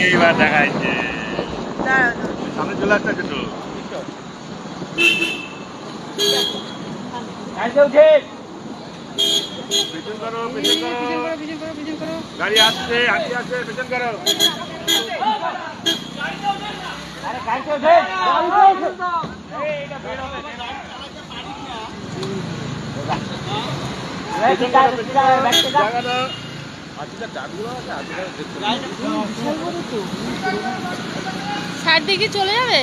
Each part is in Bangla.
এইবার দেখাচ্ছে সামনে চলে আসছে তো পেছন করো পেছন করো গাড়ি আসছে হাতি আসছে পেছন করো সাইড দিকে চলে যাবে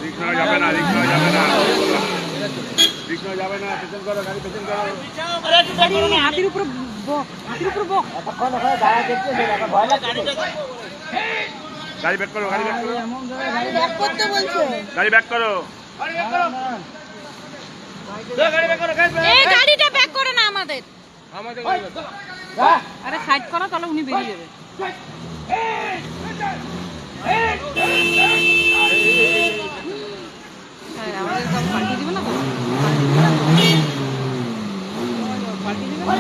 রিক্সা যাবে না রিক্সা যাবে না রিক্সা যাবে না পেছন করো গাড়ি পেছন করো হাতির উপর বক গাড়ি ব্যাক করো গাড়ি ব্যাক করো ব্যাক করতে বলছে গাড়ি ব্যাক করো এই গাড়িটা ব্যাক করে না আমাদের আরে সাইড করো তাহলে উনি বেরিয়ে যাবে হ্যাঁ আমাদের সব পাল্টি দিবে না তো পাল্টি দিবে না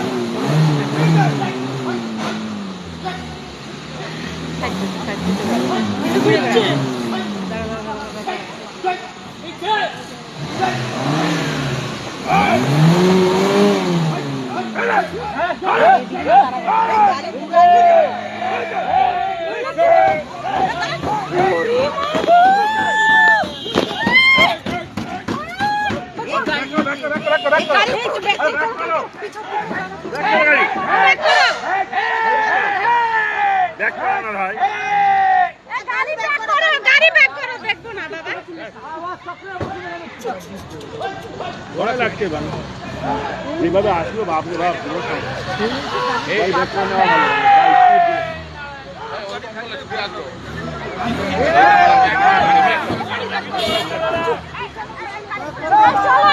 ভয় লাগছে যেভাবে আসলো বাপরে বাপ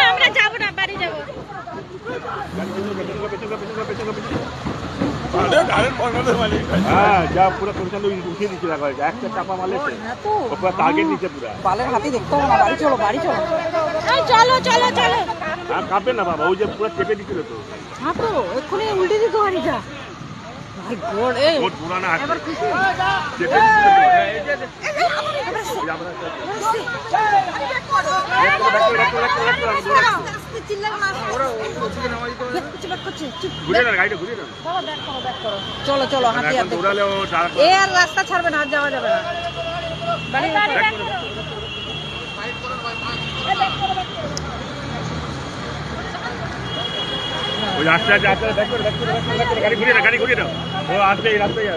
আমরা যাবো না বাড়ি যাবো হ্যাঁ যা পুরো পরিচালনা উঠিয়ে দিচ্ছে দেখো একটা চাপা মারলে পুরো টার্গেট দিচ্ছে পুরো বালের হাতি দেখতে হবে না বাড়ি চলো চলো চলো চলো হ্যাঁ কাঁপবে না বাবা ওই যে পুরো চেপে দিচ্ছিল তো হ্যাঁ তো এক্ষুনি উল্টে দিত গাড়িটা ভাই গড এই বহুত পুরানা আছে এবার খুশি চেপে দিচ্ছিল ঘুরে না গাড়িটা ঘুরে না চলো চলো হাতি আর দৌড়ালে ও এ আর রাস্তা ছাড়বে না আর যাওয়া যাবে না ওই আস্তে আস্তে আস্তে গাড়ি ঘুরিয়ে না ও আসবে এই রাস্তায়